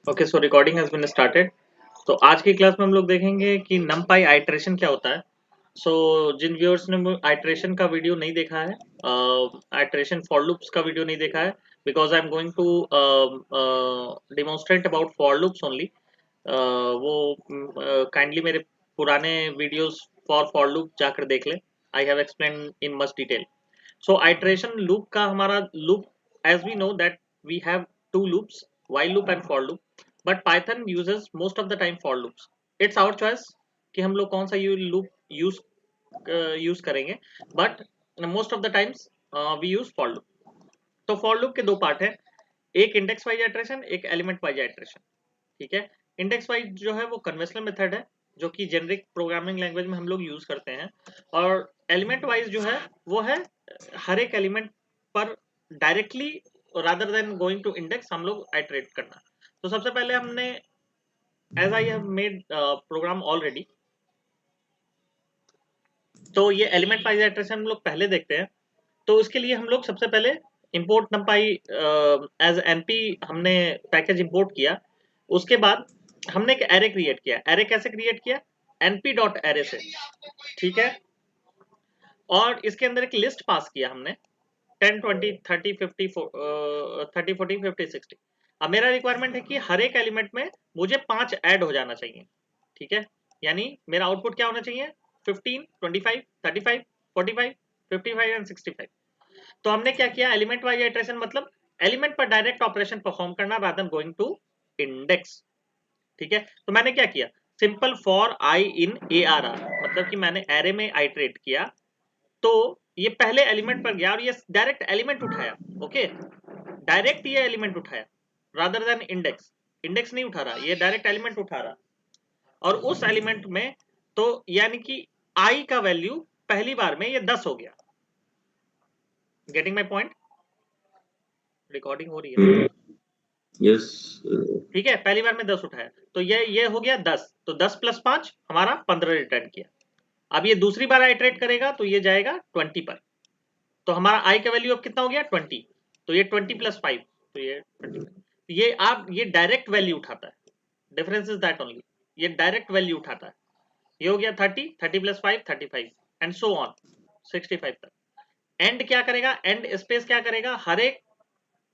Okay, so recording has been started. तो आज की क्लास में हम लोग देखेंगे कि नमपाई आइटरेशन क्या होता है। सो जिन व्यूअर्स ने आइटरेशन का वीडियो नहीं देखा है, आइटरेशन फॉर लूप्स का वीडियो नहीं देखा है, because I am going to demonstrate about for loops only, वो काइंडली मेरे पुराने वीडियोस फॉर लूप जाकर देख लें। I have explain in much detail. So iteration loop का हमारा loop, as we know that we have two loops, while loop and for loop, but Python uses most of the time for loops. It's our choice कि हम लोग कौन सा loop use करेंगे, but most of the times we use for loop. तो for loop के दो part है, एक इंडेक्स वाइज आइटरेशन, एक एलिमेंट वाइज आइटरेशन। ठीक है, इंडेक्स वाइज जो है वो कन्वेंशनल मेथड है जो कि जेनरिक प्रोग्रामिंग लैंग्वेज में हम लोग यूज करते हैं, और एलिमेंट वाइज जो है वो है हर एक एलिमेंट पर directly rather than going to index हम लोग आइटरेट करना। तो सबसे पहले हमने, as I have made program already, तो ये एलिमेंट वाइज आइटरेशन हम लोग पहले देखते हैं। तो उसके लिए हम लोग सबसे पहले इंपोर्ट numpy एज np हमने पैकेज इंपोर्ट किया। उसके बाद हमने एक एरे क्रिएट किया। एरे कैसे क्रिएट किया? np डॉट एरे से। ठीक है, और इसके अंदर एक लिस्ट पास किया हमने 10 20 30 50 30 40 50 60। अब मेरा रिक्वायरमेंट है कि हर एक एलिमेंट में मुझे 5 ऐड हो जाना चाहिए। ठीक है, यानी मेरा आउटपुट क्या होना चाहिए? 15 25 35 45 55 एंड 65। तो हमने क्या किया? एलिमेंट वाइज आइटरेशन मतलब एलिमेंट पर डायरेक्ट ऑपरेशन परफॉर्म करना रादर गोइंग टू इंडेक्स। ठीक है, तो मैंने क्या किया? Simple for I in A R R, मतलब कि मैंने एरे में आइटरेट किया, तो ये पहले एलिमेंट पर गया और ये डायरेक्ट एलिमेंट उठाया। ओके, डायरेक्ट ये एलिमेंट उठाया रादर देन इंडेक्स। इंडेक्स नहीं उठा रहा, ये डायरेक्ट एलिमेंट उठा रहा। और उस एलिमेंट में तो यानी कि आई का वैल्यू पहली बार में ये 10 हो गया। Getting my point? रिकॉर्डिंग हो रही है? यस। ठीक है, पहली बार में 10 उठाया, तो ये हो गया 10, तो 10 + 5 हमारा 15 रिटर्न किया। अब ये दूसरी बार आइटरेट करेगा तो ये जाएगा 20 पर, तो हमारा आई का वैल्यू अब कितना हो गया? 20। तो ये 20 + 5, तो ये 25। ये आप ये डायरेक्ट वैल्यू उठाता है, डिफरेंस इज दैट ओनली, ये डायरेक्ट वैल्यू उठाता है। ये हो गया 30, 30 + 5 35 एंड सो ऑन 65 तक। एंड क्या करेगा? एंड स्पेस क्या करेगा? हर एक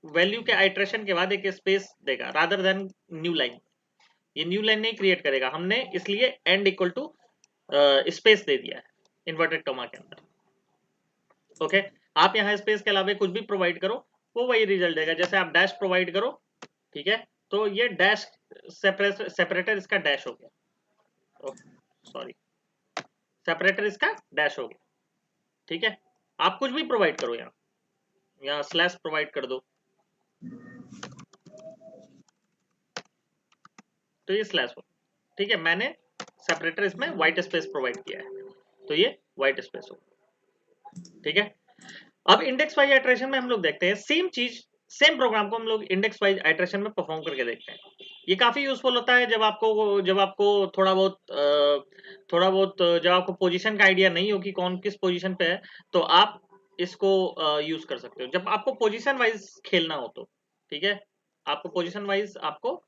वैल्यू के आइटरेशन के बाद एक स्पेस देगा रादर देन न्यू लाइन। ये न्यू लाइन नहीं क्रिएट करेगा, हमने इसलिए एंड इक्वल टू स्पेस दे दिया है इन्वर्टेड कॉमा के अंदर। ओके, आप यहाँ स्पेस के अलावा कुछ भी प्रोवाइड करो वो वही रिजल्ट देगा। जैसे आप डैश प्रोवाइड करो, ठीक है, तो ये डैश सेपरेटर इसका डैश हो गया, सॉरी, सेपरेटर इसका डैश हो गया। ठीक है, आप कुछ भी प्रोवाइड करो, यहाँ स्लैश प्रोवाइड कर दो तो ये स्लैश हो। ठीक है, मैंने सेपरेटर इसमें व्हाइट स्पेस प्रोवाइड किया है, तो ये व्हाइट स्पेस हो। ठीक है, अब इंडेक्स वाइज आइटरेशन में हम लोग देखते हैं सेम चीज, सेम प्रोग्राम को हम लोग इंडेक्स वाइज आइटरेशन में परफॉर्म करके देखते हैं। ये काफी यूजफुल होता है जब आपको थोड़ा बहुत जब आपको पोजीशन का आइडिया नहीं हो कि कौन किस पोजीशन पे है, तो आप इसको यूज कर सकते हो जब आपको पोजीशन वाइज खेलना हो तो। ठीक है, आपको पोजीशन वाइज आपको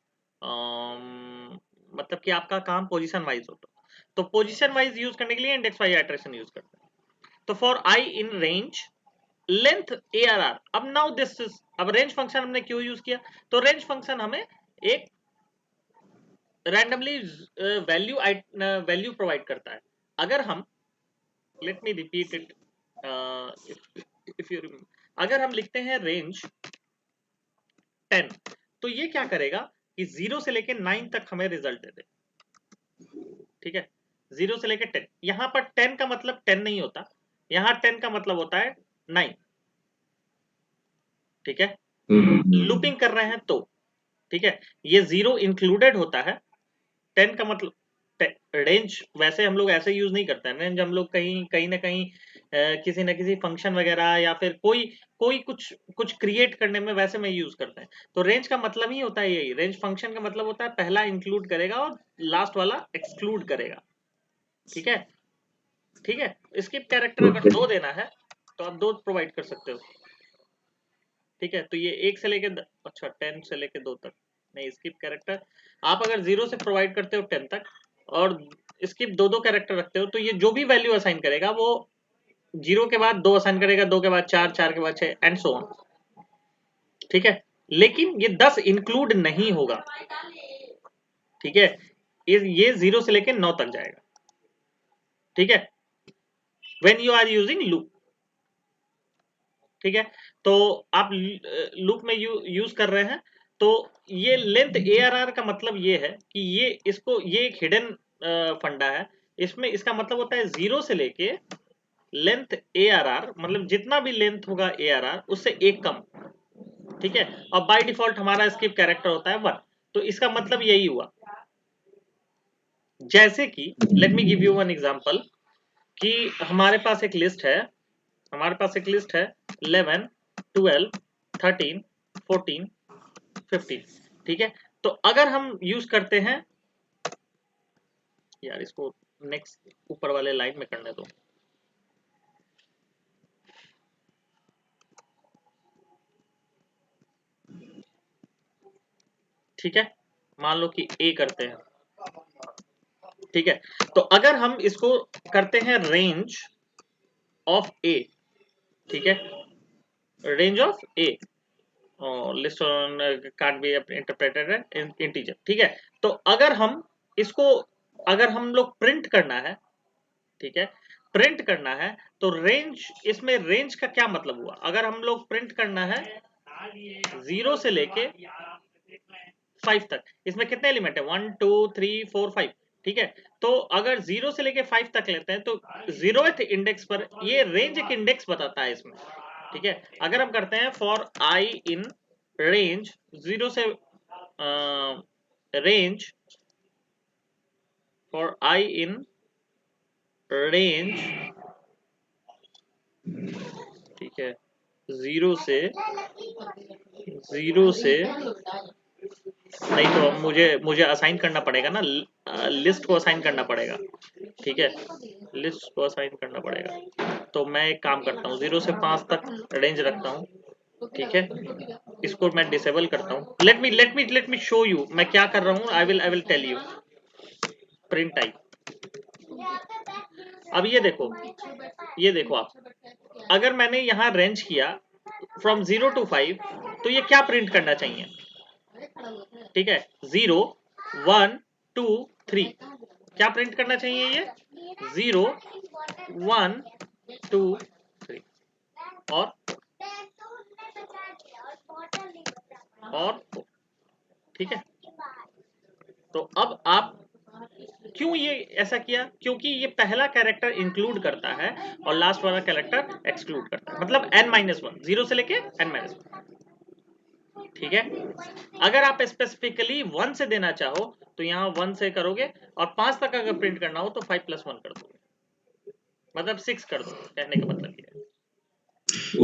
मतलब कि आपका काम पोजीशन वाइज हो तो पोजीशन वाइज यूज करने के लिए इंडेक्स वाइज आइटरेशन यूज करते हैं। तो for I in range length A R R. अब नाउ दिस इज, अब रेंज फंक्शन हमने क्यों यूज किया? तो रेंज फंक्शन हमें एक रैंडमली वैल्यू प्रोवाइड करता है। अगर हम, let me repeat it, if you, अगर हम लिखते हैं रेंज 10, तो ये क्या करेगा कि 0 से लेकर 9 तक हमें रिजल्ट दे दे। ठीक है, 0 से लेकर 10, यहां पर 10 का मतलब 10 नहीं होता, यहां 10 का मतलब होता है 9। ठीक है, लूपिंग कर रहे हैं तो। ठीक है, ये 0 इंक्लूडेड होता है, 10 का मतलब रेंज वैसे हम लोग ऐसे यूज नहीं करते हैं। रेंज हम लोग कहीं कहीं ना कहीं किसी ना किसी फंक्शन वगैरह या फिर कोई कोई कुछ कुछ क्रिएट करने में वैसे में यूज करते हैं। तो रेंज का मतलब ही होता है यही, रेंज फंक्शन का मतलब होता है पहला इंक्लूड करेगा और लास्ट वाला एक्सक्लूड करेगा। ठीक है, ठीक है, इसकी कैरेक्टर अगर 2 देना है तो आप 2 प्रोवाइड कर सकते हो। ठीक है, तो ये 1 से लेके अच्छा 10 से लेके 2 तक, नहीं, स्किप कैरेक्टर आप अगर 0 से प्रोवाइड करते हो 10 तक और स्किप 2 कैरेक्टर रखते हो तो ये जो भी वैल्यू असाइन करेगा वो 0 के बाद 2 असाइन करेगा, 2 के बाद 4, 4 के बाद 6 एंड सो ऑन। ठीक है, लेकिन ये 10 इंक्लूड नहीं होगा। ठीक है, ये 0 से लेके 9 तक जाएगा। ठीक है, when you are using loop. ठीक है, तो आप लूप में यूज कर रहे हैं तो ये लेंथ ARR का मतलब ये है कि ये एक हिडन फंडा है। इसमें इसका मतलब होता है 0 से लेके लेंथ ARR, मतलब जितना भी लेंथ होगा ARR उससे एक कम। ठीक है, और बाय डिफॉल्ट हमारा स्किप कैरेक्टर होता है 1। तो इसका मतलब यही हुआ, जैसे कि let me give you one example कि हमारे पास एक लिस्ट है 11, 12, 13, 14, 15। ठीक है, तो अगर हम यूज करते हैं, यार इसको नेक्स्ट ऊपर वाले लाइन में करने दो। ठीक है, मान लो कि A करते हैं। ठीक है, तो अगर हम इसको करते हैं रेंज ऑफ A। ठीक है, range of A, list can't be interpreted as integer. ठीक है, तो अगर हम लोग प्रिंट करना है, ठीक है, प्रिंट करना है तो रेंज, इसमें रेंज का क्या मतलब हुआ? अगर हम लोग प्रिंट करना है 0 से लेके 5 तक, इसमें कितने एलिमेंट है? 1 2 3 4 5। ठीक है, तो अगर 0 से लेके 5 तक लेते हैं तो 0th इंडेक्स पर ये रेंज एक इंडेक्स बताता है इसमें। ठीक है, अगर हम करते हैं फॉर आई इन रेंज 0 से range for I in range, ठीक है, 0 से नहीं, तो अब मुझे असाइन करना पड़ेगा ना, लिस्ट को असाइन करना पड़ेगा। ठीक है, लिस्ट को असाइन करना पड़ेगा। तो मैं एक काम करता हूँ, 0 से 5 तक रेंज रखता हूँ। ठीक है, इसको मैं डिसेबल करता हूँ। लेट मी शो यू मैं क्या कर रहा हूँ। I will tell you. Print type, अब ये देखो आप, अगर मैंने यहाँ रेंज किया फ्रॉम 0 to 5 तो ये क्या प्रिंट करना चाहिए? ठीक है, 0 1 2 3 क्या प्रिंट करना चाहिए? ये 0 1 2 3 और 4। ठीक है, तो अब आप क्यों ये ऐसा किया? क्योंकि ये पहला कैरेक्टर इंक्लूड करता है और लास्ट वाला कैरेक्टर एक्सक्लूड करता है, मतलब n-1, 0 से लेके n-1। ठीक है, अगर आप स्पेसिफिकली 1 से देना चाहो तो यहाँ 1 से करोगे और 5 तक अगर प्रिंट करना हो तो 5 + 1 कर दोगे, मतलब 6 कर दो। कहने का मतलब ये है।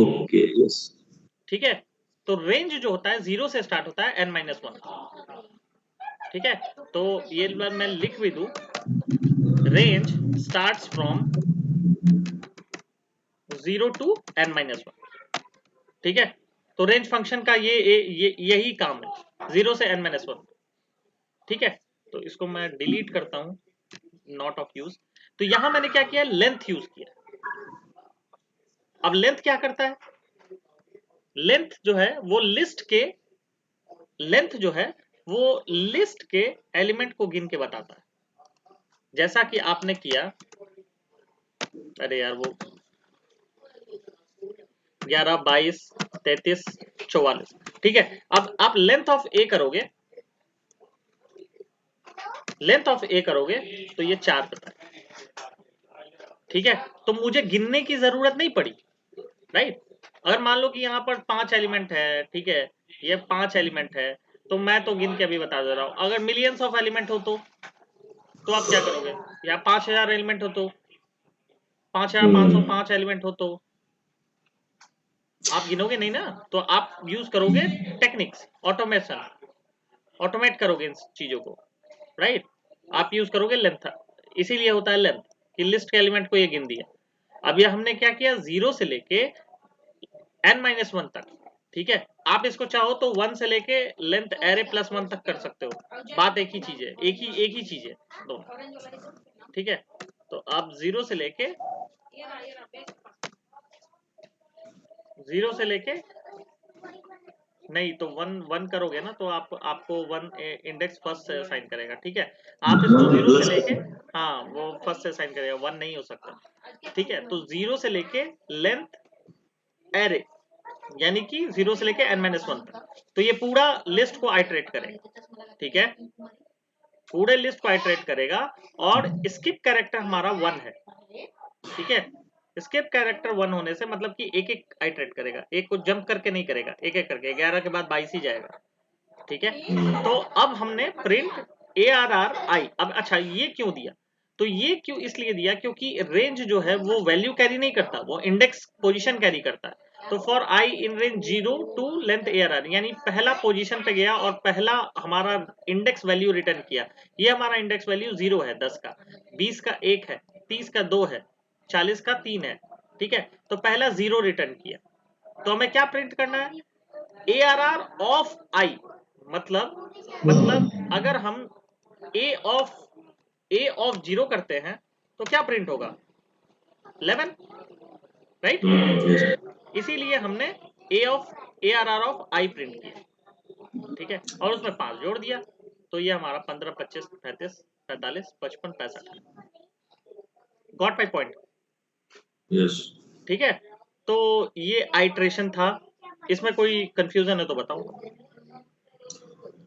Okay, yes. ठीक है, तो रेंज जो होता है 0 से स्टार्ट होता है n-1। ठीक है, तो ये मैं लिख भी दूं, range starts from 0 to n-1। ठीक है, तो रेंज फंक्शन का यही काम है, 0 से n-1। ठीक है, तो इसको मैं डिलीट करता हूं, नॉट ऑफ यूज। तो यहां मैंने क्या किया? लेंथ यूज किया। अब लेंथ क्या करता है? लेंथ जो है वो लिस्ट के एलिमेंट को गिन के बताता है, जैसा कि आपने किया। अरे यार, वो 11 22 33 44। ठीक है, अब आप लेंथ ऑफ ए करोगे, तो ये 4 पता है। ठीक है, तो मुझे गिनने की जरूरत नहीं पड़ी, राइट। अगर मान लो कि यहाँ पर 5 एलिमेंट है, ठीक है, ये 5 एलिमेंट है, तो मैं तो गिन के अभी बता दे रहा हूँ। अगर मिलियंस ऑफ एलिमेंट हो तो आप क्या करोगे? या 5000 एलिमेंट हो तो, 5505 एलिमेंट हो तो आप गिनोगे नहीं ना। तो आप यूज करोगे टेक्निक्स, ऑटोमेट करोगे इन चीजों को, राइट। आप यूज करोगे लेंथ, इसीलिए होता है लेंथ कि लिस्ट के एलिमेंट को ये गिन दिया। अब ये हमने क्या किया? 0 से लेके n-1 तक। ठीक है, आप इसको चाहो तो 1 से लेके लेंथ एरे प्लस 1 तक कर सकते हो, बात एक ही चीज है, एक ही चीज है दोनों। ठीक है, तो आप 0 से लेके नहीं तो 1 करोगे ना तो आपको 1 इंडेक्स फर्स्ट से असाइन करेगा। ठीक है, आप इसको 0 से लेके, हाँ वो फर्स्ट से असाइन करेगा, 1 नहीं हो सकता। ठीक है, तो 0 से लेके लेंथ एरे यानी कि 0 से लेके n-1 तक, तो ये पूरा लिस्ट को आइटरेट करेगा। ठीक है, पूरे लिस्ट को आइटरेट करेगा और स्किप कैरेक्टर हमारा 1 है। ठीक है, स्किप कैरेक्टर 1 होने से मतलब कि एक एक आइटरेट करेगा, एक को जंप करके नहीं करेगा, एक एक करके 11 के बाद 22 ही जाएगा। ठीक है, तो अब हमने प्रिंट ARR अब अच्छा ये क्यों दिया, तो ये क्यों इसलिए दिया क्योंकि रेंज जो है वो वैल्यू कैरी नहीं करता, वो इंडेक्स पोजीशन कैरी करता है। तो for I in range 0 to length ARR यानी पहला पोजीशन पे गया और पहला हमारा इंडेक्स वैल्यू रिटर्न किया, ये हमारा इंडेक्स वैल्यू 0 है, 10 का, 20 का 1 है, 30 का 2 है, 40 का 3 है। ठीक है, तो पहला 0 रिटर्न किया, तो हमें क्या प्रिंट करना है, ARR ऑफ आई, मतलब अगर हम ए ऑफ 0 करते हैं तो क्या प्रिंट होगा, 11, राइट। इसीलिए हमने ARR ऑफ आई प्रिंट किया। ठीक है, और उसमें 5 जोड़ दिया, तो ये हमारा 15, 25, 35, 45, 55, 65। Got my point. यस, ठीक है, तो ये आइट्रेशन था, इसमें कोई कंफ्यूजन है तो बताओ।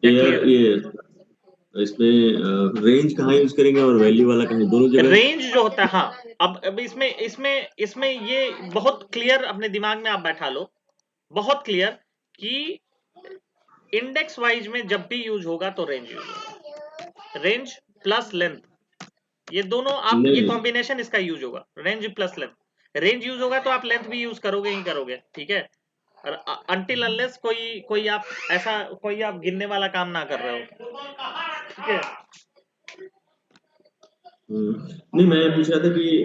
यार ये इसमें रेंज कहाँ यूज करेंगे और वैल्यू वाला कहीं, दोनों जगह? रेंज जो होता है, हाँ, अब इसमें ये बहुत क्लियर अपने दिमाग में आप बैठा लो, बहुत क्लियर कि इंडेक्स वाइज में जब भी यूज होगा तो रेंज यूज होगा, रेंज प्लस लेंथ, ये दोनों आप, ये नहीं, कॉम्बिनेशन इसका यूज होगा, range plus length. Range use होगा तो आप लेंथ भी यूज करोगे ही करोगे। ठीक है, अनटिल अनलेस कोई आप ऐसा कोई आप गिनने वाला काम ना कर रहे हो। ठीक है, नहीं मैं पूछ रहा था कि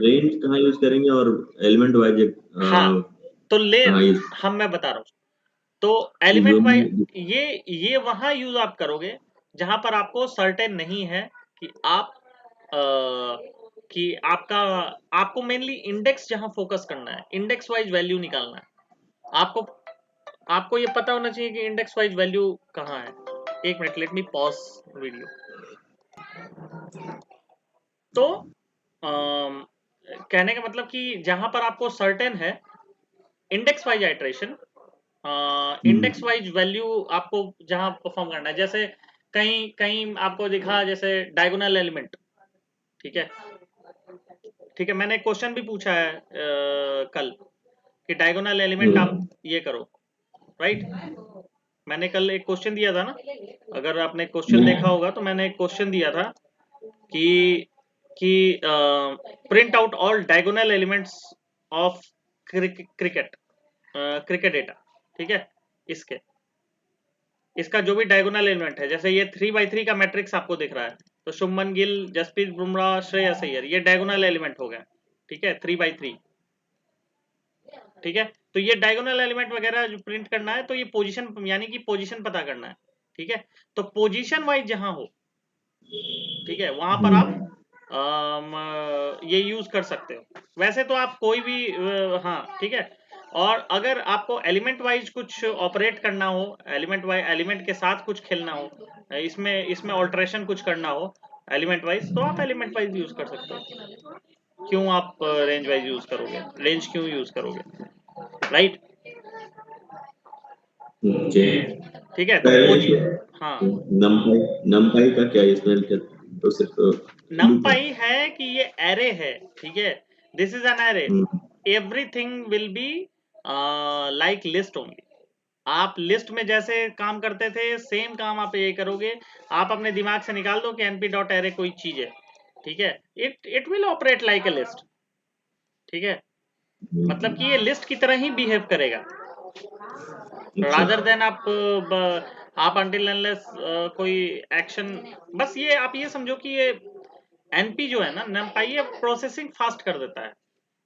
रेंज कहाँ यूज करेंगे और एलिमेंट वाइज हाँ तो ले कहाँ यूज? हम मैं बता रहा हूँ, तो ये एलिमेंट वाइज दोनों। ये वहां यूज आप करोगे जहां पर आपको सर्टेन नहीं है कि आप कि आपको मेनली इंडेक्स जहां फोकस करना है, इंडेक्स वाइज वैल्यू निकालना है आपको। आपको ये पता होना चाहिए कि इंडेक्स वाइज वैल्यू कहाँ है। एक minute, let me pause video. तो कहने का मतलब कि जहां पर आपको सर्टेन है index wise iteration, index wise value आपको जहां परफॉर्म करना है, जैसे कहीं कहीं आपको दिखा जैसे डायगोनल एलिमेंट। ठीक है, ठीक है, मैंने क्वेश्चन भी पूछा है कल कि डायगोनल एलिमेंट आप ये करो, राइट। मैंने कल एक क्वेश्चन दिया था ना, अगर आपने क्वेश्चन देखा होगा तो मैंने एक क्वेश्चन दिया था कि print out all diagonal elements of cricket data. ठीक है, इसके इसका जो भी डायगोनल एलिमेंट है, जैसे ये 3x3 का मैट्रिक्स आपको दिख रहा है, तो शुभमन गिल, जसप्रीत बुमराह, श्रेयस अय्यर, ये डायगोनल एलिमेंट हो गया। ठीक है, 3x3। ठीक है, तो ये डायगोनल एलिमेंट वगैरह जो प्रिंट करना है तो ये पोजीशन यानी कि पोजीशन पता करना है। ठीक है, तो पोजीशन वाइज जहां हो, ठीक है, वहां पर आप ये यूज कर सकते हो। वैसे तो आप कोई भी हाँ ठीक है, और अगर आपको एलिमेंट वाइज कुछ ऑपरेट करना हो, एलिमेंट के साथ कुछ खेलना हो, इसमें इसमें ऑल्टरेशन कुछ करना हो एलिमेंट वाइज, तो आप एलिमेंट वाइज यूज कर सकते हो। क्यों आप रेंज वाइज यूज करोगे, रेंज क्यों यूज करोगे, राइट। ओके। ठीक है, तो हाँ, नमपाई का क्या इसमें क्या, तो सिर्फ लूप है? नमपाई है कि ये एरे है। ठीक है, this is an array, everything will be like list only. आप लिस्ट में जैसे काम करते थे सेम काम आप ये करोगे। आप अपने दिमाग से निकाल दो कि np डॉट एरे कोई चीज है। ठीक है, it will operate like a list. ठीक है, मतलब कि ये लिस्ट की तरह ही बिहेव करेगा, अच्छा। रादर देन आप अनटिल अनलेस कोई एक्शन, बस ये आप ये समझो कि ये एनपी जो है ना नमपाई, ये प्रोसेसिंग फास्ट कर देता है,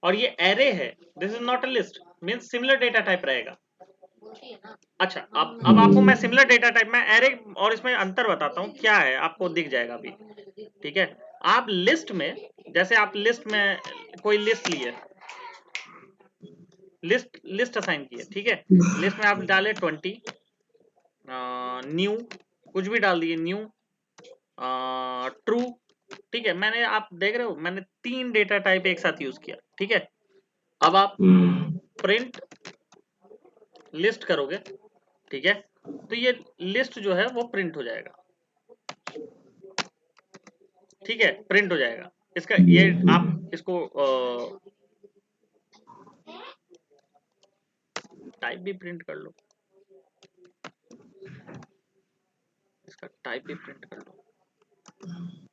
और ये एरे है, this is not a list, means similar data type रहेगा। अच्छा, अब आपको मैं सिमिलर डेटा टाइप में एरे और इसमें अंतर बताता हूँ क्या है, आपको दिख जाएगा अभी। ठीक है, आप लिस्ट में, जैसे आप लिस्ट में कोई लिस्ट लिए, लिस्ट असाइन किए, ठीक है, लिस्ट में आप डाले 20, न्यू कुछ भी डाल दिए, न्यू, ट्रू, ठीक है, मैंने, आप देख रहे हो मैंने 3 डेटा टाइप एक साथ यूज किया, ठीक है। अब आप प्रिंट लिस्ट करोगे, ठीक है, तो ये लिस्ट जो है वो प्रिंट हो जाएगा, ठीक है, प्रिंट हो जाएगा इसका, ये आप इसको टाइप भी प्रिंट कर लो, इसका टाइप भी प्रिंट कर लो,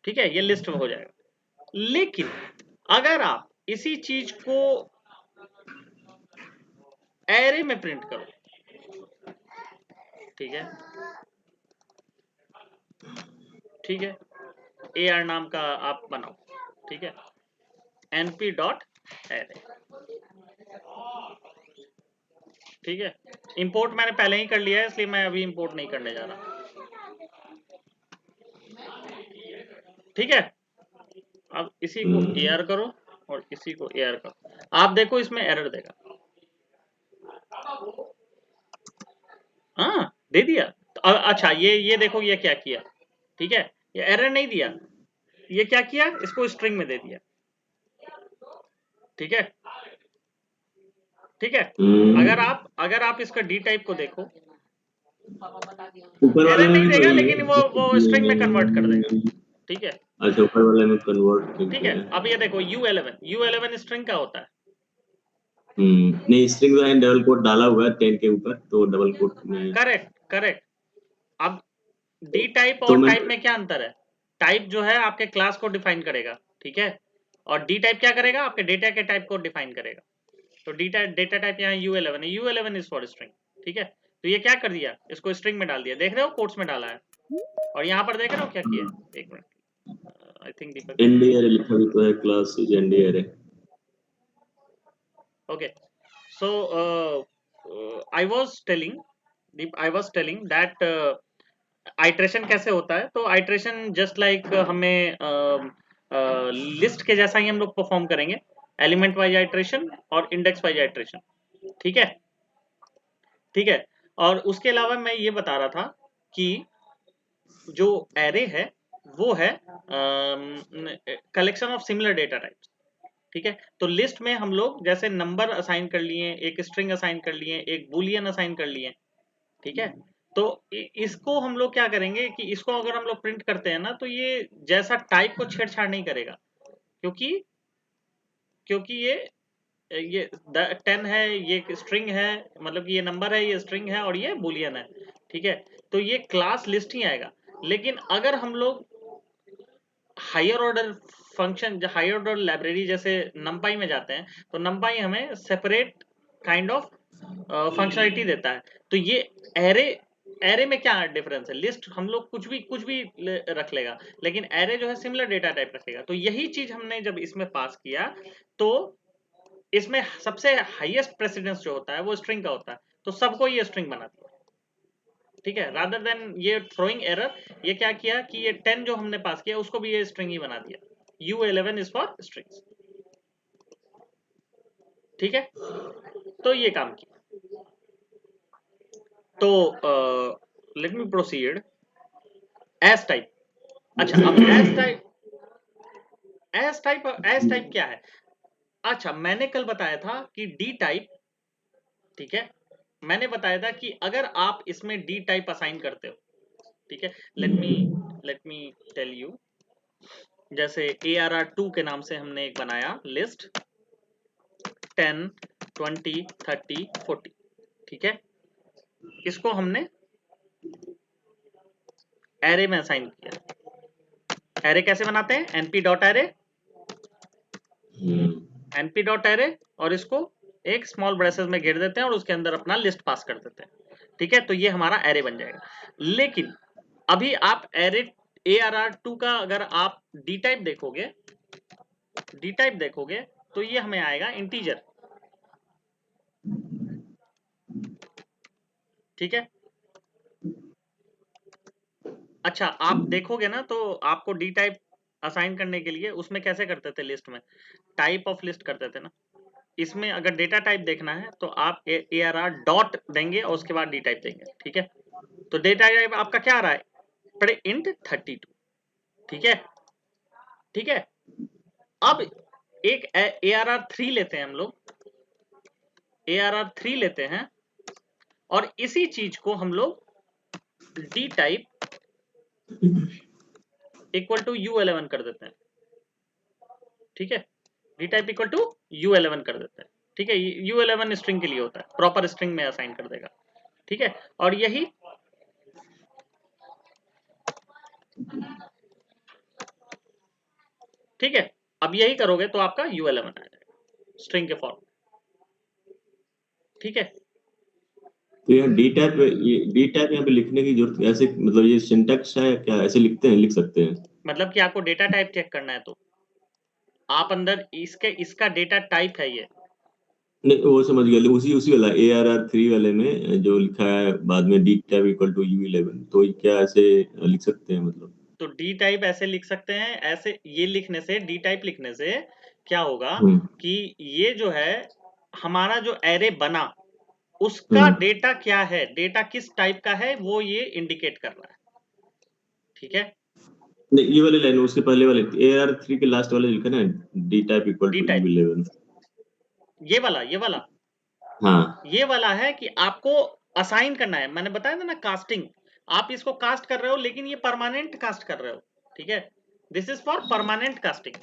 ठीक है, ये लिस्ट में हो जाएगा। लेकिन अगर आप इसी चीज को एरे में प्रिंट करो, ठीक है, ठीक है, ए आर नाम का आप बनाओ, ठीक है, np डॉट एरे, ठीक है, इंपोर्ट मैंने पहले ही कर लिया है इसलिए मैं अभी इंपोर्ट नहीं करने जा रहा, ठीक है। अब इसी को एयर करो और इसी को एयर करो, आप देखो इसमें एरर देगा, हाँ दे दिया। तो अच्छा, ये देखो ये क्या किया, ठीक है, ये एरर नहीं दिया, ये क्या किया, इसको स्ट्रिंग में दे दिया, ठीक है, ठीक है। अगर आप इसका डी टाइप को देखो, ऊपर वाले एरर में नहीं भी तो देगा वही लेकिन वो स्ट्रिंग में कन्वर्ट कर देगा, है। ठीक है, अच्छा, ऊपर वाले में कन्वर्ट कर ठीक है। दिया अब ये देखो U11 स्ट्रिंग का होता है, नहीं, स्ट्रिंग में डबल कोट डाला हुआ है 10 के ऊपर, तो डबल कोट में करेक्ट करेक्ट। अब डी टाइप तो और मैं टाइप में क्या अंतर है, टाइप जो है आपके क्लास को डिफाइन करेगा, ठीक है, और डी टाइप क्या करेगा, आपके डेटा के टाइप को डिफाइन करेगा। तो डेटा टाइप यहाँ U11 है, U11 इज फॉर स्ट्रिंग, ठीक है। तो ये क्या कर दिया, इसको स्ट्रिंग में डाल दिया, देख रहे हो कोट्स में डाला है, और यहाँ पर देख रहे हो क्या किया है, एक मिनट, आई थिंक दीपक ने एनडी एरे लिखा भी तो है, class is ND array. okay, so I was telling that iteration कैसे होता है। तो आइट्रेशन जस्ट लाइक हमें लिस्ट के जैसा ही हम लोग परफॉर्म करेंगे, एलिमेंट वाइज आइट्रेशन और इंडेक्स वाइज आइट्रेशन, ठीक है, ठीक है। और उसके अलावा मैं ये बता रहा था कि जो एरे है वो है collection of similar data types, ठीक है। तो लिस्ट में हम लोग जैसे नंबर असाइन कर लिए, एक स्ट्रिंग असाइन कर लिए, एक बुलियन असाइन कर लिए, ठीक है। तो इसको हम लोग क्या करेंगे कि इसको अगर हम लोग प्रिंट करते हैं ना, तो ये जैसा टाइप को छेड़छाड़ नहीं करेगा, क्योंकि क्योंकि ये 10 है, ये स्ट्रिंग है, मतलब कि ये नंबर है, ये स्ट्रिंग है और ये बुलियन है, ठीक है। तो ये क्लास लिस्ट ही आएगा। लेकिन अगर हम लोग higher order function, higher order library जैसे नमपाई में जाते हैं, तो नमपाई हमें सेपरेट काइंड ऑफ फंक्शनलिटी देता है। तो ये एरे, एरे में क्या डिफरेंस है, लिस्ट हम लोग कुछ भी रख लेगा, लेकिन एरे जो है सिमिलर डेटा टाइप रखेगा। तो यही चीज हमने जब इसमें पास किया, तो इसमें सबसे हाईएस्ट प्रेसिडेंस जो होता है वो स्ट्रिंग का होता है, तो सबको ये स्ट्रिंग बना दिया, ठीक है, रादर देन ये थ्रोइंग एरर। ये क्या किया कि ये 10 जो हमने पास किया उसको भी ये स्ट्रिंग ही बना दिया, U11 इज फॉर स्ट्रिंग्स, ठीक है। तो ये काम किया। तो let me proceed S type. अच्छा, अब एस टाइप क्या है। अच्छा, मैंने कल बताया था कि डी टाइप, ठीक है, मैंने बताया था कि अगर आप इसमें डी टाइप असाइन करते हो, ठीक है, लेट मी टेल यू। जैसे ARR2 के नाम से हमने एक बनाया लिस्ट 10, 20, 30, 40, ठीक है, इसको हमने एरे में असाइन किया। एरे कैसे बनाते हैं, np dot array, np dot array, और इसको एक स्मॉल ब्रेसेस में घेर देते हैं और उसके अंदर अपना लिस्ट पास कर देते हैं, ठीक है। तो ये हमारा एरे बन जाएगा। लेकिन अभी आप एरे ARR2 का अगर आप डी टाइप देखोगे तो ये हमें आएगा इंटीजर, ठीक है। अच्छा, आप देखोगे ना तो आपको डी टाइप असाइन करने के लिए उसमें कैसे करते थे, लिस्ट में टाइप ऑफ लिस्ट करते थे ना। इसमें अगर डेटा टाइप देखना है तो आप ARR डॉट देंगे और उसके बाद डी टाइप देंगे। ठीक है, तो डेटा टाइप आपका क्या आ रहा है, पढ़े इंट 32। ठीक है, ठीक है। अब एक ARR3 लेते हैं हम लोग, ARR3 लेते हैं और इसी चीज को हम लोग D type equal to U11 कर देते हैं। ठीक है, D type equal to U11 कर देते हैं। ठीक है, U11 स्ट्रिंग के लिए होता है, प्रॉपर स्ट्रिंग में असाइन कर देगा। ठीक है, और यही ठीक है, अब यही करोगे तो आपका U11 आ जाएगा स्ट्रिंग के फॉर्म। ठीक है, तो यहाँ डी टैप यहाँ पे लिखने की जरूरत ऐसे, मतलब ये सिंटैक्स है क्या, ऐसे लिखते हैं, लिख सकते हैं? मतलब कि आपको डेटा टाइप चेक करना है तो आप अंदर इसका डेटा टाइप है ये। नहीं, वो समझ गया, उसी उसी वाला ARR3 वाले में जो लिखा है बाद में D type equal to U11, तो ये क्या ऐसे लिख सकते हैं मतलब? तो डी टाइप ऐसे लिख सकते हैं, ऐसे ये लिखने से, डी टाइप लिखने से क्या होगा हम्म कि ये जो है हमारा जो एरे बना उसका हम्म डेटा क्या है, डेटा किस टाइप का है वो ये इंडिकेट कर रहा है। ठीक है, नहीं, ये वाले लाइन उसके पहले वाले ARR3 के लास्ट वाले लिखा ना, D type equal D to type U11। ये वाला हाँ ये वाला है कि आपको असाइन करना है। मैंने बताया था ना कास्टिंग, आप इसको कास्ट कर रहे हो लेकिन ये परमानेंट कास्ट कर रहे हो। ठीक है, this is for permanent casting.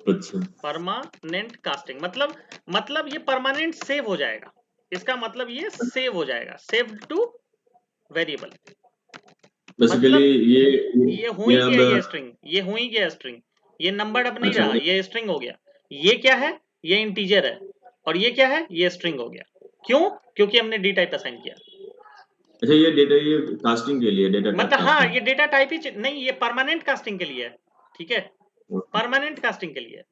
अच्छा, परमानेंट कास्टिंग मतलब ये परमानेंट सेव हो जाएगा। इसका मतलब ये सेव हो जाएगा, सेव टू वेरिएबल। बेसिकली मतलब ये ये हो ये ही अब गया, ये स्ट्रिंग, ये हो ही गया स्ट्रिंग। ये नंबर अब नहीं अच्छा रहा, ये स्ट्रिंग हो गया। ये क्या है, ये इंटीजर है, और ये क्या है, ये स्ट्रिंग हो गया। क्यों? क्योंकि हमने डी टाइप असाइन किया। अच्छा, ये डेटा, ये कास्टिंग के लिए डेटा टाइप मतलब हाँ, कास्टिंग। ये डेटा टाइप ही नहीं, ये परमानेंट कास्टिंग के लिए है। ठीक है, परमानेंट कास्टिंग के लिए है।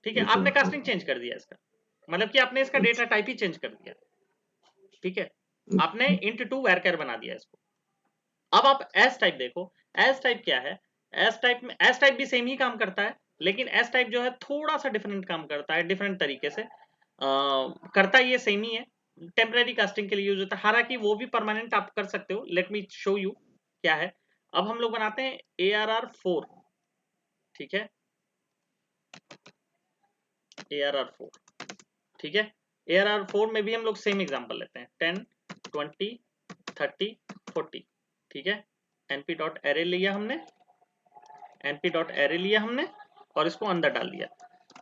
ठीक है, अच्छा आपने कास्टिंग चेंज कर दिया इसका, मतलब कि आपने इसका डेटा अच्छा टाइप ही चेंज कर दिया। ठीक है, आपने अच्छा। int टू varchar बना दिया इसको। अब आप एस टाइप देखो, एस टाइप क्या है। एस टाइप में, एस टाइप भी सेम ही काम करता है, लेकिन एस टाइप जो है थोड़ा सा डिफरेंट काम करता है, डिफरेंट तरीके से करता ये सेम ही है। टेम्परेरी कास्टिंग के लिए यूज होता है, हालांकि वो भी परमानेंट आप कर सकते हो। लेट मी शो यू क्या है। अब हम लोग बनाते हैं ARR4। ठीक है, ARR4। ठीक है, ARR4 में भी हम लोग सेम एग्जांपल लेते हैं, 10 20 30 40। ठीक है, np.array लिया हमने, np.array लिया हमने और इसको अंदर डाल दिया।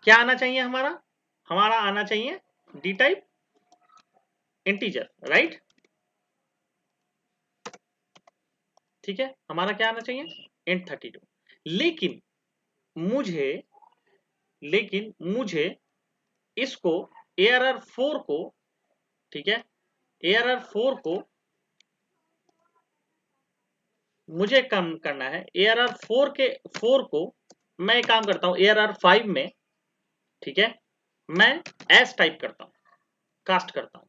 क्या आना चाहिए हमारा, हमारा आना चाहिए डी टाइप इंटीजर, राइट। ठीक है, हमारा क्या आना चाहिए, int 32। लेकिन मुझे मुझे इसको ARR4 को, ठीक है, ARR4 को मुझे कम करना है। ARR4 को मैं एक काम करता हूं, ARR5 में, ठीक है, मैं एस टाइप करता हूं, कास्ट करता हूं,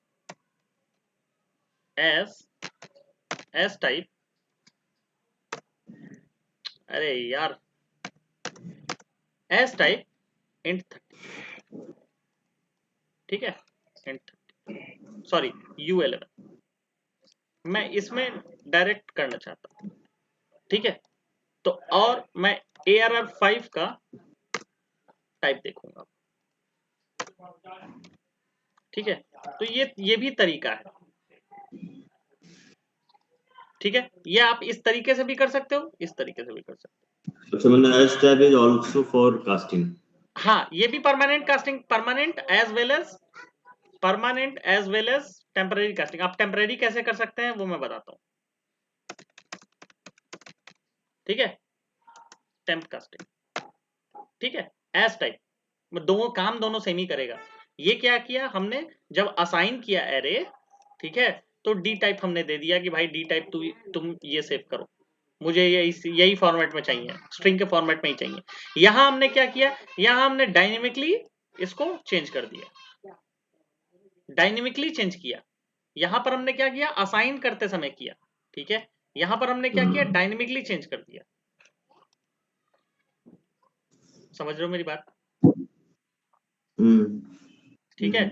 एस टाइप। अरे यार, एस टाइप इंट 30। ठीक है, इंट 30, सॉरी U11 मैं इसमें डायरेक्ट करना चाहता हूं। ठीक है, तो और मैं ARR5 का टाइप देखूंगा। ठीक है, तो ये भी तरीका है। ठीक है, ये आप इस तरीके से भी कर सकते हो, इस तरीके से भी कर सकते अच्छा, मतलब astype is also for casting. हो। हाँ, ये भी permanent casting, permanent as well as temporary casting. आप टेम्पररी कैसे कर सकते हैं वो मैं बताता हूँ। ठीक है, टेम्प कास्टिंग। ठीक है, एज टाइप दोनों काम, दोनों सेम ही करेगा। ये क्या किया हमने, जब असाइन किया एरे, ठीक है, तो डी टाइप हमने दे दिया कि भाई डी टाइप तुम ये सेव करो, मुझे ये यही फॉर्मेट में चाहिए, स्ट्रिंग के फॉर्मेट में ही चाहिए। यहां हमने क्या किया, यहां हमने डायनेमिकली इसको चेंज कर दिया, डायनेमिकली चेंज किया। यहां पर हमने क्या किया, असाइन करते समय किया, ठीक है। यहां पर हमने क्या किया, डायनेमिकली चेंज कर दिया। समझ रहे हो मेरी बात? ठीक है,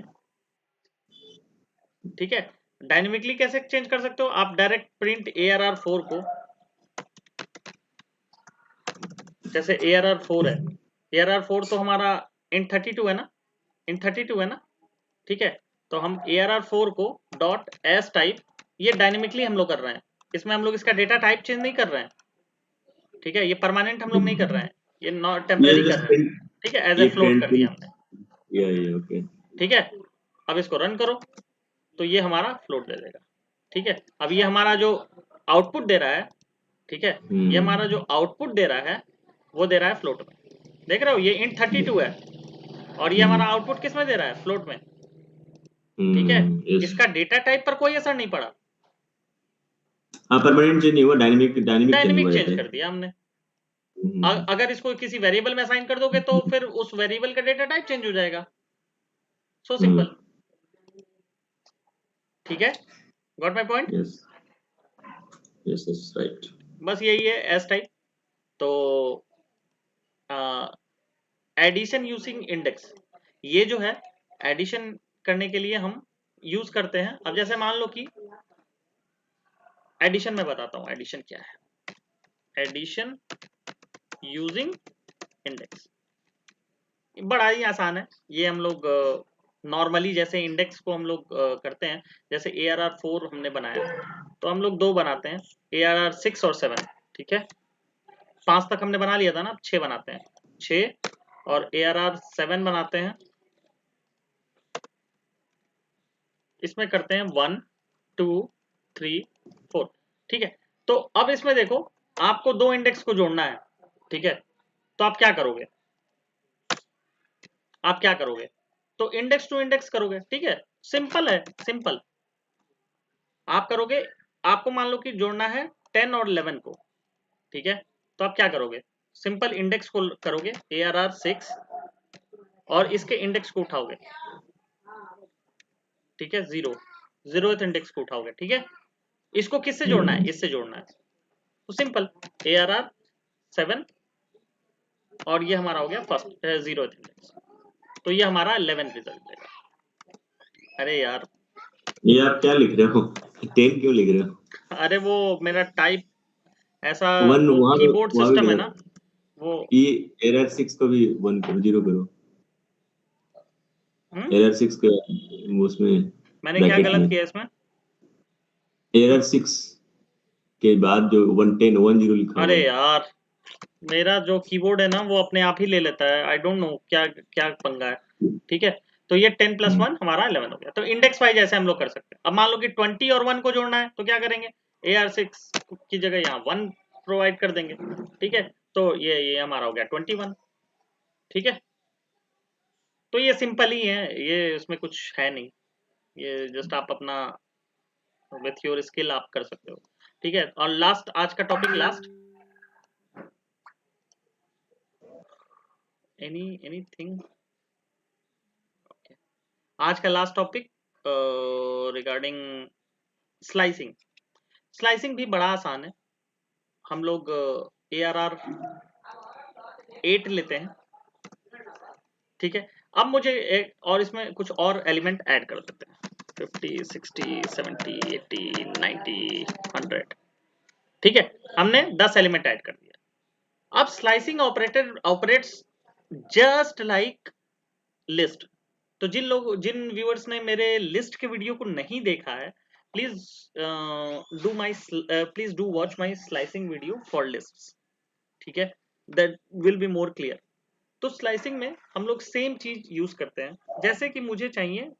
ठीक है। डायनेमिकली कैसे चेंज कर सकते हो आप, डायरेक्ट प्रिंट ARR4 को, जैसे ARR4 है, ARR4 तो हमारा int32 है ना, int32 है ना, ठीक है। तो हम ARR4 co dot S type, ये डायनेमिकली हम लोग कर रहे हैं, इसमें हम लोग इसका डेटा टाइप चेंज नहीं कर रहे हैं, ठीक है। ये परमानेंट हम लोग नहीं कर रहे हैं, ये नॉट ये टेम्पररी कर जस्ट रहे हैं, ठीक है, एज ए ये फ्लोट कर दिया प्रिंट हमने, ये ओके। ठीक है। अब इसको रन करो तो ये हमारा फ्लोट दे देगा, ठीक है। अब ये हमारा जो आउटपुट दे रहा है, ठीक है, ये हमारा जो आउटपुट दे रहा है वो दे रहा है फ्लोट में, देख रहे हो, ये int32 है और ये हमारा आउटपुट किस में दे रहा है, फ्लोट में, ठीक है। इसका डेटा टाइप पर कोई असर नहीं पड़ा, हाँ परमानेंट चेंज नहीं हुआ, डायनेमिक डायनेमिक चेंज हुआ डायनेमिक चेंज रहता कर है। दिया हमने। अगर इसको किसी वेरिएबल में असाइन कर दोगे तो फिर उस वेरिएबल का डेटा टाइप चेंज हो जाएगा, सो सिंपल, ठीक है। Got my point? Yes yes yes right. बस यही है एस टाइप। तो एडिशन यूजिंग इंडेक्स, ये जो है एडिशन करने के लिए हम यूज करते हैं। अब जैसे मान लो कि एडिशन में बताता हूं, एडिशन क्या है, एडिशन यूजिंग इंडेक्स बड़ा ही आसान है। ये हम लोग नॉर्मली जैसे इंडेक्स को हम लोग करते हैं, जैसे ARR4 हमने बनाया तो हम लोग 2 बनाते हैं, ARR6 और 7, ठीक है। 5 तक हमने बना लिया था ना, अब 6 बनाते हैं, 6 और ARR7 बनाते हैं, इसमें करते हैं 1 2 3 4, ठीक है। तो अब इसमें देखो, आपको 2 इंडेक्स को जोड़ना है, ठीक है। तो आप क्या करोगे, आप क्या करोगे, तो इंडेक्स टू इंडेक्स करोगे, ठीक है। सिंपल है, सिंपल आप करोगे। आपको मान लो कि जोड़ना है 10 और 11 को, ठीक है। तो आप क्या करोगे, सिंपल इंडेक्स को करोगे ARR6 और इसके इंडेक्स को उठाओगे, ठीक है, 0th इंडेक्स को उठाओगे, ठीक है। इसको किससे जोड़ना है, इससे जोड़ना है, तो सिंपल ARR7 और ये हमारा हो गया फर्स्ट 0th इंडेक्स, तो ये हमारा 11 रिजल्ट देगा। अरे यार, ये आप क्या लिख रहे हो, 10 क्यों लिख रहे हो? अरे वो मेरा टाइप ऐसा, वन वो वहां कीबोर्ड वहां भी सिस्टम है ना गलत, वो। ये एरर 6 को भी 1 करो, 0 करो, हम्म, एरर 6 के उसमें मैंने क्या ब्रैकेट गलत में किया इसमें? एरर 6 के बाद जो 110 लिखा अरे हुआ है। यार, मेरा जो कीबोर्ड है ना वो अपने आप ही ले लेता है, आई डोंट नो क्या क्या पंगा है, ठीक है। तो ये 10 + 1 हमारा 11 हो गया। तो इंडेक्स वाइज ऐसे हम लोग कर सकते हैं। अब मान लो कि 20 और 1 को जोड़ना है तो क्या करेंगे, AR6 की जगह यहाँ 1 प्रोवाइड कर देंगे, ठीक है। तो ये हमारा हो गया 21, ठीक है। तो ये सिंपल ही है, ये इसमें कुछ है नहीं, ये जस्ट आप अपना विथ योर स्किल आप कर सकते हो, ठीक है। और लास्ट, आज का टॉपिक लास्ट, एनीथिंग, आज का last topic regarding slicing. Slicing भी बड़ा आसान है। हम लोग ARR8 लेते हैं, ठीक है। अब मुझे एक और इसमें कुछ और एलिमेंट ऐड कर देते हैं, 50 60 70 80 90 100, ठीक है। हमने 10 एलिमेंट ऐड कर दिया। अब slicing operates just like list. तो जिन व्यूअर्स ने मेरे लिस्ट के वीडियो को नहीं देखा है, please please do watch my slicing video for lists, ठीक है, that will be more clear. तो स्लाइसिंग में हम लोग सेम चीज यूज करते हैं, जैसे कि मुझे चाहिए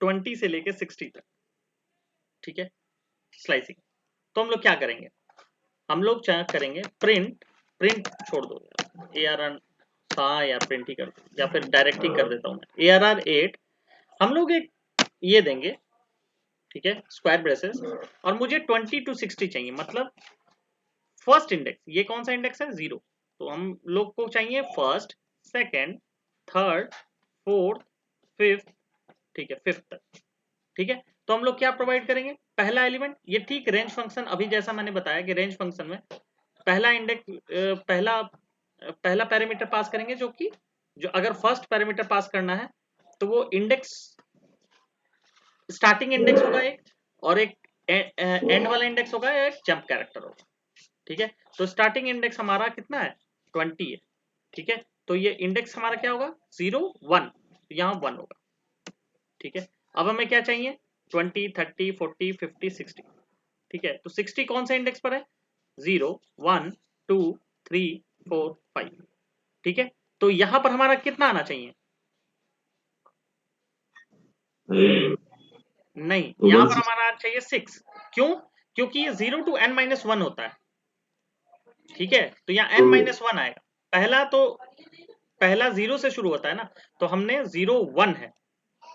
20 से लेके 60 तक, ठीक है, स्लाइसिंग। तो हम लोग क्या करेंगे, हम लोग क्या करेंगे, प्रिंट, प्रिंट छोड़ दो यार, ARR, हाँ यार प्रिंट ही कर दो, या फिर डायरेक्ट ही कर देता हूँ मैं, ARR8 हम लोग एक ये देंगे, ठीक है, स्क्वायर ब्रेसेस, और मुझे 20 to 60 चाहिए, मतलब फर्स्ट इंडेक्स, ये कौन सा इंडेक्स है, 0। तो हम लोग को चाहिए first, second, third, fourth, fifth, ठीक है, फिफ्थ तक, ठीक है। तो हम लोग क्या प्रोवाइड करेंगे, पहला एलिमेंट, ये ठीक रेंज फंक्शन अभी जैसा मैंने बताया कि रेंज फंक्शन में पहला इंडेक्स पहला पैरामीटर पास करेंगे, जो कि जो अगर फर्स्ट पैरामीटर पास करना है तो वो इंडेक्स स्टार्टिंग इंडेक्स होगा एक, और एक एंड वाला इंडेक्स होगा, एक जंप कैरेक्टर होगा। ठीक है, तो स्टार्टिंग इंडेक्स हमारा कितना है, 20 है। ठीक है, तो ये इंडेक्स हमारा क्या होगा, 0 1, यहाँ 1 होगा। ठीक है, अब हमें क्या चाहिए, 20 30 40 50 60। ठीक है, तो 60 कौन सा इंडेक्स पर है, 0 1 2 3 4 5। ठीक है, तो यहां पर हमारा कितना आना चाहिए, नहीं, यहां पर हमारा आना चाहिए 6। क्यों, क्योंकि ये 0 to n-1 होता है। ठीक है, तो यहाँ n-1 आएगा, पहला 0 से शुरू होता है ना, तो हमने 0 1 है,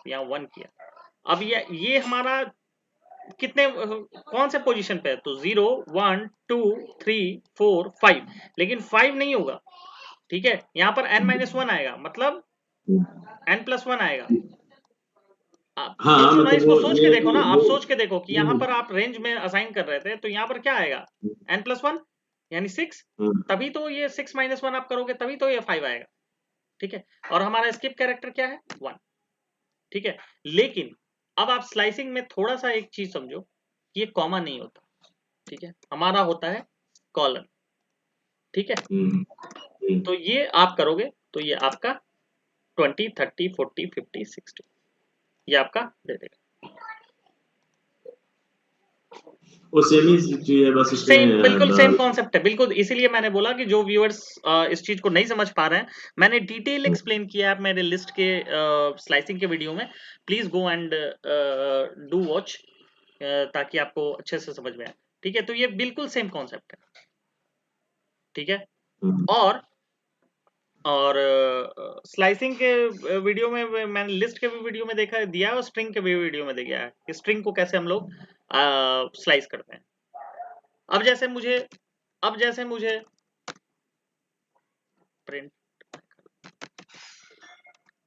यहाँ 1 किया। अब ये हमारा कितने कौन से पोजीशन पे है, तो 0 1 2 3 4 5, लेकिन 5 नहीं होगा। ठीक है, यहाँ पर n-1 आएगा, मतलब n+1 आएगा। आप हाँ सोचो ना, मतलब इसको वो सोच के ये देखो ना, आप वो सोच के देखो कि यहाँ पर आप रेंज में असाइन कर रहे थे, तो यहाँ पर क्या आएगा, n+1 यानी 6, तभी तो ये 6-1 आप करोगे, तभी तो ये 5 आएगा। ठीक है, और हमारा स्किप कैरेक्टर क्या है, 1। ठीक है, लेकिन अब आप स्लाइसिंग में थोड़ा सा एक चीज समझो कि ये कॉमा नहीं होता। ठीक है, हमारा होता है कॉलन। ठीक है, तो ये आप करोगे तो ये आपका 20 30 40 50 60 ये आपका दे देगा। वो सेम ही चीज है, बस सेम, इसमें बिल्कुल सेम कॉन्सेप्ट है, बिल्कुल। इसीलिए मैंने बोला कि जो व्यूअर्स इस चीज को नहीं समझ पा रहे हैं, मैंने डिटेल एक्सप्लेन किया है मेरे लिस्ट के स्लाइसिंग के वीडियो में। Please go and do watch, ताकि आपको अच्छे से समझ में आए। ठीक है, तो ये बिल्कुल सेम कॉन्सेप्ट है। ठीक है, और स्लाइसिंग के वीडियो में मैंने लिस्ट के भी वीडियो में देखा दिया है, और स्ट्रिंग के भी वीडियो में दिया है कि स्ट्रिंग को कैसे हम लोग स्लाइस करते हैं। अब जैसे मुझे प्रिंट,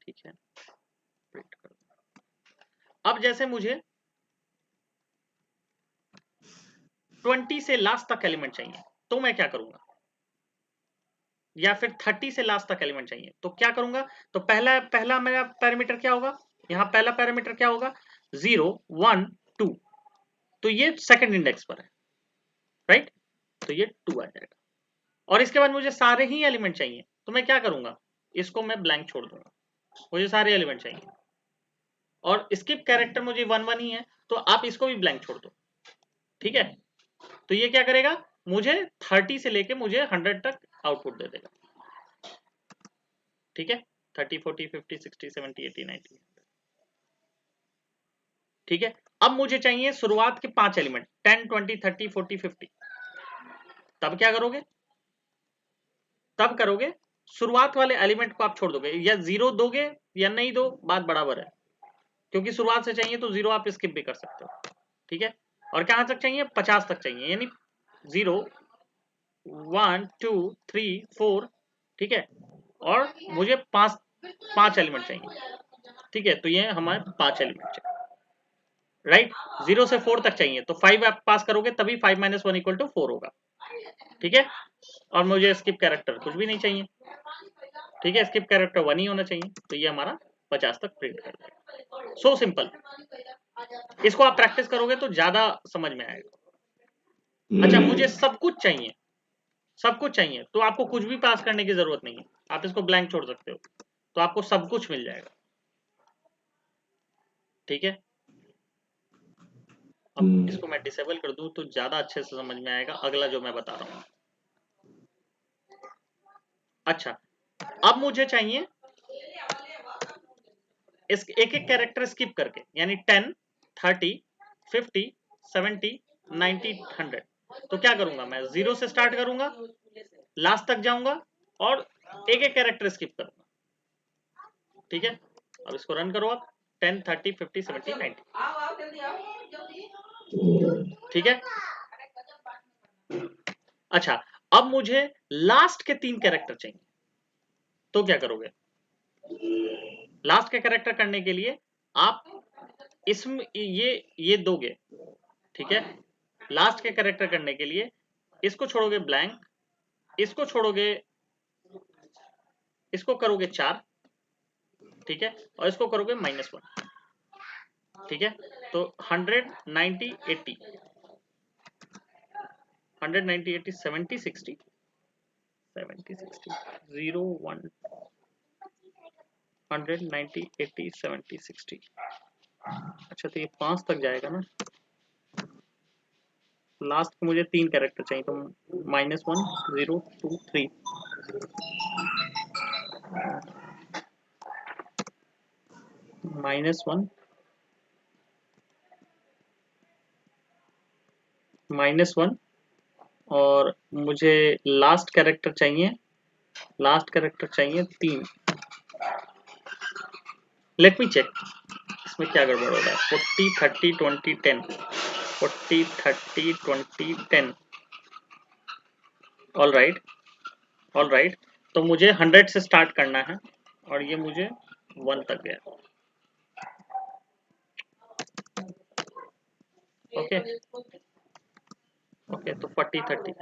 ठीक है, प्रिंट कर, अब जैसे मुझे 20 से लास्ट तक एलिमेंट चाहिए, तो मैं क्या करूंगा, या फिर 30 से लास्ट तक एलिमेंट चाहिए तो क्या करूंगा, तो पहला मेरा पैरामीटर क्या होगा, यहाँ पहला पैरामीटर क्या होगा, 0 1 2, तो ये सेकंड इंडेक्स पर है, राइट, तो ये 2 आ जाएगा। और इसके बाद मुझे सारे ही एलिमेंट चाहिए, तो मैं क्या करूंगा, इसको मैं ब्लैंक छोड़ दूंगा, मुझे सारे एलिमेंट चाहिए। और स्किप कैरेक्टर मुझे 1 1 ही है, तो आप इसको भी ब्लैंक छोड़ दो। ठीक है, तो ये क्या करेगा, मुझे 30 से लेके मुझे 100 तक आउटपुट दे देगा। ठीक है, 30 40 50 60 70 80 90। ठीक है, अब मुझे चाहिए शुरुआत के 5 एलिमेंट, 10 20 30 40 50। तब क्या करोगे, तब करोगे शुरुआत वाले एलिमेंट को आप छोड़ दोगे, या 0 दोगे या नहीं दो, बात बराबर है, क्योंकि शुरुआत से चाहिए तो 0 आप स्किप भी कर सकते हो। ठीक है, और कहां तक चाहिए, 50 तक चाहिए, यानी 0 1 2 3 4। ठीक है, और मुझे पांच एलिमेंट चाहिए। ठीक है, तो ये हमारे 5 एलिमेंट चाहिए, राइट। 0 से 4 तक चाहिए, तो 5 आप पास करोगे तभी 5 - 1 = 4 होगा। ठीक है, और मुझे स्किप कैरेक्टर कुछ भी नहीं चाहिए। ठीक है, स्किप कैरेक्टर 1 ही होना चाहिए, तो ये हमारा 50 तक प्रिंट कर देगा। सो सिंपल, इसको आप प्रैक्टिस करोगे तो ज्यादा समझ में आएगा। अच्छा, मुझे सब कुछ चाहिए, सब कुछ चाहिए, तो आपको कुछ भी पास करने की जरूरत नहीं है, आप इसको ब्लैंक छोड़ सकते हो, तो आपको सब कुछ मिल जाएगा। ठीक है, अब इसको मैं डिसेबल कर दूं तो ज्यादा अच्छे से समझ में आएगा अगला जो मैं बता रहा हूं। अच्छा, अब मुझे चाहिए इस एक एक कैरेक्टर स्किप करके, यानी 10 30 50 70 90 100। तो क्या करूंगा, मैं 0 से स्टार्ट करूंगा, लास्ट तक जाऊंगा, और एक एक कैरेक्टर स्किप करूंगा। ठीक है, अब इसको रन करो आप, 10 30 50 70 90। ठीक है, अच्छा, अब मुझे लास्ट के 3 कैरेक्टर चाहिए, तो क्या करोगे, लास्ट के कैरेक्टर करने के लिए आप इसमें ये दोगे, ठीक है, लास्ट के कैरेक्टर करने के लिए इसको छोड़ोगे ब्लैंक, इसको छोड़ोगे, इसको करोगे 4, ठीक है, और इसको करोगे -1, ठीक है। तो 100 90 80 100 90 80 70 60 70 60 0 1 100 90 80 70 60। अच्छा तो ये 5 तक जाएगा ना, लास्ट को मुझे 3 कैरेक्टर चाहिए, तो -1 0 2 3 -1 -1 और मुझे लास्ट कैरेक्टर चाहिए, लास्ट कैरेक्टर चाहिए 3। लेट मी चेक इसमें क्या गड़बड़ हो रहा है। 40 30 20 10 40 30 20 10 ऑल राइट। तो मुझे 100 से स्टार्ट करना है और ये मुझे 1 तक गया। ओके ओके, तो 40 30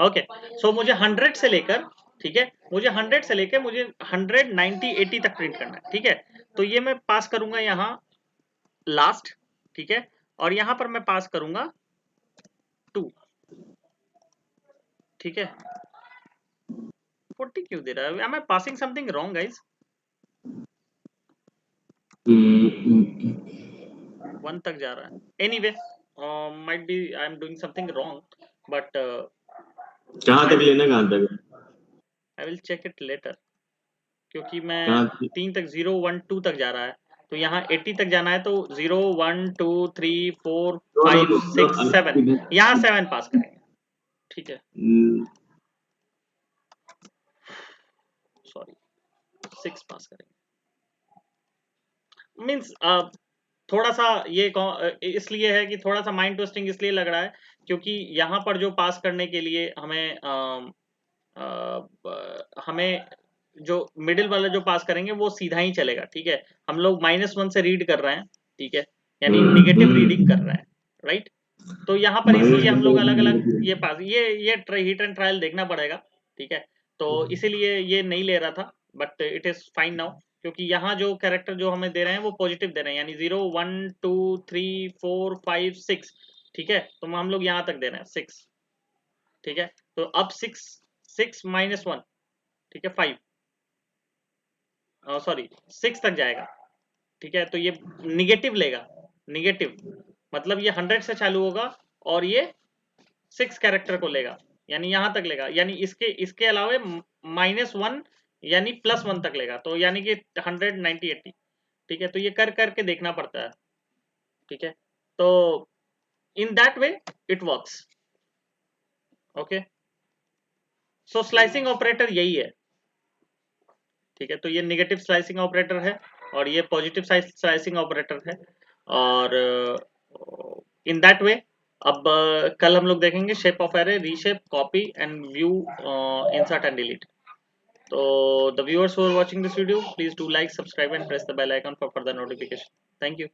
ओके। सो मुझे 100 से लेकर, ठीक है, मुझे 100 से लेकर मुझे 100 90 80 तक प्रिंट करना है, ठीक है। तो ये मैं पास करूंगा यहाँ लास्ट, ठीक है, और यहाँ पर मैं पास करूंगा 2, ठीक है। 40 क्यों दे रहा है? Am I passing something wrong, guys? 1 तक जा रहा है। Anyway, might be I am doing something wrong, but कहाँ तक लेना, कहाँ तक? I will check it later. क्योंकि मैं कहाँ? 3 तक 0 1 2 तक जा रहा है, तो यहाँ 80 तक जाना है, तो 0 1 2 3 4 नो नो 5 नो 6 7, नो, यहाँ 7 पास करेंगे, ठीक है, सॉरी 6 पास करेंगे। मीन्स थोड़ा सा ये इसलिए है कि थोड़ा सा माइंड ट्विस्टिंग इसलिए लग रहा है क्योंकि यहाँ पर जो पास करने के लिए हमें हमें जो मिडिल वाला जो पास करेंगे वो सीधा ही चलेगा, ठीक है। हम लोग -1 से रीड कर रहे हैं, ठीक है, यानी निगेटिव रीडिंग कर रहे हैं, राइट। तो यहाँ पर इसलिए हम लोग अलग अलग ये पास ये हिट एंड ट्रायल देखना पड़ेगा, ठीक है। तो इसीलिए ये नहीं ले रहा था, but it is fine now, क्योंकि यहाँ जो कैरेक्टर जो हमें दे रहे हैं वो पॉजिटिव दे रहे हैं, यानी 0 1 2 3 4 5 6, ठीक है। तो हम लोग यहाँ तक दे रहे हैं 6, ठीक है। तो अब 6 6 -1, ठीक है, 5 सॉरी 6 तक जाएगा, ठीक है। तो ये निगेटिव लेगा, निगेटिव मतलब ये 100 से चालू होगा और ये 6 कैरेक्टर को लेगा, यानी यहां तक लेगा, यानी इसके अलावा -1 यानी +1 तक लेगा, तो यानी कि 100 90 80, ठीक है। तो ये कर करके देखना पड़ता है, ठीक है। तो in that way it works, okay. So slicing operator यही है, ठीक है। तो ये नेगेटिव स्लाइसिंग ऑपरेटर है और ये पॉजिटिव स्लाइसिंग ऑपरेटर है, और इन दैट वे अब कल हम लोग देखेंगे shape of array, reshape, copy and view, insert and delete. So the viewers who are watching this video, please do like, subscribe and press the bell icon for further notification. Thank you.